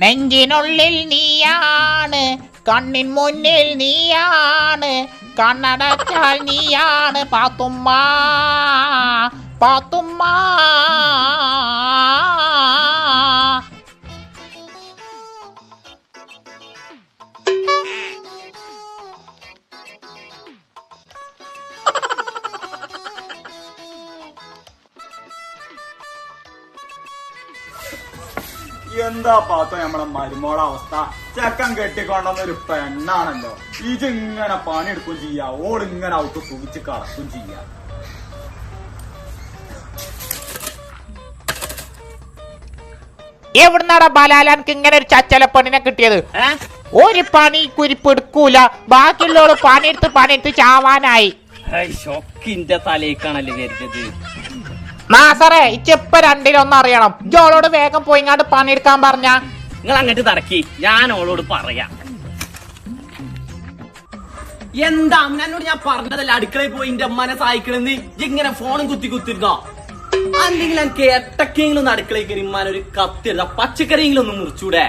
നെഞ്ചിനുള്ളിൽ നീയാണ്, കണ്ണിൻ മുന്നിൽ നീയാണ്, കണ്ണടച്ചാൽ നീയാണ് പാത്തുമ്മ പാത്തുമ്മ. എന്താ പാത്ത നമ്മളെ മരുമോളെ അവസ്ഥ? ചെക്കൻ കെട്ടിക്കൊണ്ടെന്നൊരു പെണ്ണാണല്ലോ. ഇജിങ്ങനെ പണിയെടുക്കും ചെയ്യാ, ഓളിങ്ങനെ ഔട്ട് സുഖിച്ച് കടക്കും ചെയ്യാ. എവിടുന്നാടാ ബാലാലനക്ക് ഇങ്ങനെ ഒരു ചച്ചല പെണ്ണിനെ കിട്ടിയത്? ഒരു പണി കുരിപ്പ് എടുക്കൂല, ബാക്കിയുള്ളവള് പണിയെടുത്ത് ചാവാനായി. ഷോക്കിന്റെ തലേക്കാണല്ലേ വരുന്നത്. നാസറേ, ഇച്ചിപ്പ രണ്ടിലൊന്നും അറിയണം. ജോളോട് വേഗം പോയിങ്ങാണ്ട് പണിയെടുക്കാൻ പറഞ്ഞ. നിങ്ങൾ അങ്ങോട്ട് തറക്കി, ഞാൻ ഓളോട് പറയാം. എന്താ അമ്മനോട് ഞാൻ പറഞ്ഞതല്ല അടുക്കളയിൽ പോയി എന്റെ അമ്മനെ സഹായിക്കണെന്ന്. ഇങ്ങനെ ഫോണും കുത്തിരുന്നോ? അല്ലെങ്കിൽ എനിക്ക് എട്ടക്കെങ്കിലും അടുക്കളയിൽ കയറി ഇമ്മാനൊരു കത്തിരുന്ന പച്ചക്കറിയെങ്കിലും ഒന്ന് മുറിച്ചൂടെ?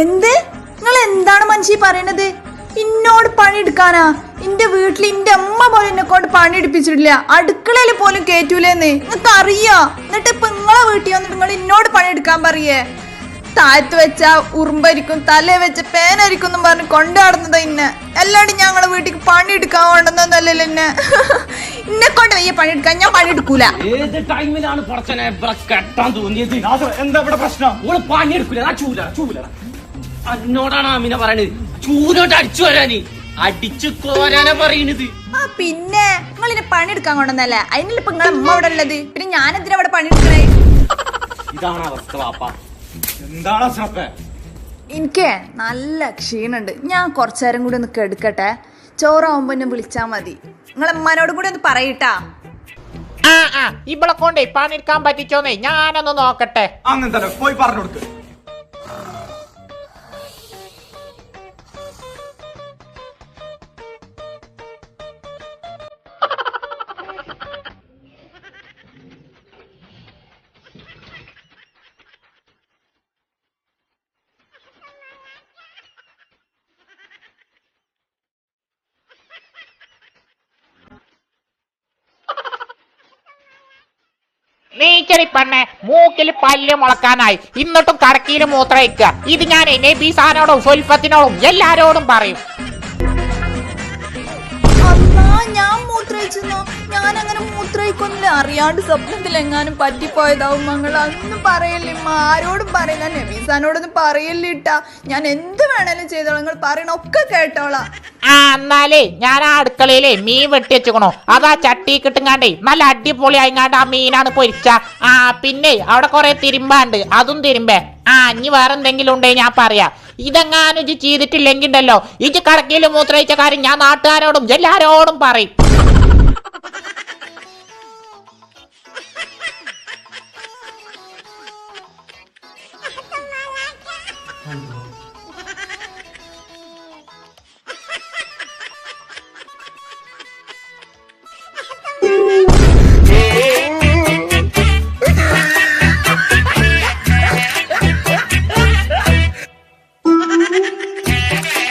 എന്ത് നിങ്ങൾ എന്താണ് മനുഷ്യ പറയണത്? ഇന്നോട് പണിയെടുക്കാനാ? എന്റെ വീട്ടിൽ എന്റെ അമ്മ പോലും എന്നെ കൊണ്ട് പണിയെടുപ്പിച്ചിട്ടില്ല, അടുക്കളയിൽ പോലും കേറ്റൂലെന്ന് നിങ്ങൾക്ക് അറിയോ? എന്നിട്ട് ഇപ്പൊ നിങ്ങളെ വീട്ടിൽ വന്നിട്ട് നിങ്ങൾ എന്നോട് പണിയെടുക്കാൻ പറയേ? താഴത്ത് വെച്ച ഉറുമ്പരിക്കും, തലേ വെച്ച പേനരിക്കും എന്നും പറഞ്ഞ് കൊണ്ടാടുന്നത് ഇന്നെ. എല്ലാവരും ഞങ്ങളെ വീട്ടിൽ പണിയെടുക്കാൻ കൊണ്ടുവന്നല്ലോ എന്നെ. എന്നെ കൊണ്ട് വയ്യ പണിയെടുക്കാൻ, ഞാൻ പണിയെടുക്കൂല. ഏത് ടൈമിലാണ് കെട്ടാൻ തോന്നിയത്? എന്താ ഇവിടെ പ്രശ്നം? ഓള് പണിയെടുക്കൂല. ചൂല എന്നോടാണ് അമിന പറയണത്. ചൂലോട്ട് അടിച്ചു വരാന്, അടിച്ചു കോരാനാ പറയണത്. ആ പിന്നെ നിങ്ങൾ ഇന്നെ പണിയെടുക്കാൻ കൊണ്ടുവന്നല്ലേ, അതിനല്ല ഇപ്പൊ നിങ്ങളെ അമ്മ അവിടെ ഉള്ളത്. പിന്നെ ഞാൻ എന്തിനാ അവിടെ പണിയെടുക്കണേ? ഇതാണ് അവസ്ഥ വാപ്പ. എന്താണ് അഷ്റഫേ? എനിക്ക് നല്ല ക്ഷീണുണ്ട്, ഞാൻ കുറച്ചേരം കൂടി ഒന്ന് കെടുക്കട്ടെ. ചോറാവുമ്പോ എന്നെ വിളിച്ചാ മതി. നിങ്ങളെ അമ്മനോടും കൂടി ഒന്ന് പറയട്ടാ. ഇവളെ കൊണ്ടേ പണിയെടുക്കാൻ പറ്റിച്ചോന്നേ ഞാനൊന്ന് നോക്കട്ടെ. അങ്ങനെ തന്നെ പോയി പറഞ്ഞു കൊടുക്ക്. നീച്ചടി പെണ്ണെ, മൂക്കില് പല്ല് മുളക്കാനായി, എന്നിട്ടും കടക്കിയില് മൂത്രയിക്കുക. ഇത് ഞാൻ നബീസാനോടും സുൽഫത്തിനോടും എല്ലാരോടും പറയും. ഞാൻ മൂത്രയിച്ചെന്നോ? ഞാൻ അങ്ങനെ മൂത്രയിക്കൊന്നില്ല, അറിയാണ്ട് സ്വപ്നത്തിൽ എങ്ങാനും പറ്റിപ്പോയതാവും. മങ്ങൾ അതൊന്നും പറയല്ലേ, ആരോടും പറയുന്ന നബീസാനോടൊന്നും പറയല്ലിട്ടാ. ഞാൻ എന്ത് വേണേലും ചെയ്തോളാം, നിങ്ങൾ പറയണൊക്കെ കേട്ടോളാം. എന്നാലേ ഞാൻ ആ അടുക്കളയിലെ മീൻ വെട്ടി വെച്ചുക്കണോ, അതാ ചട്ടി കിട്ടുങ്ങാണ്ടേ നല്ല അടിപൊളി ആയിങ്ങാണ്ട് ആ മീനാണ് പൊരിച്ച. പിന്നെ അവിടെ കൊറേ തിരുമ്പാണ്ട്, അതും തിരുമ്പേ. ഇനി വേറെ എന്തെങ്കിലും ഉണ്ടേ ഞാൻ പറയാ. ഇതെങ്ങാനും ഇജ് ചെയ്തിട്ടില്ലെങ്കിൽ ഉണ്ടല്ലോ, ഇജ് കടക്കയില് മൂത്രയിച്ച കാര്യം ഞാൻ നാട്ടുകാരോടും എല്ലാരോടും പറയും.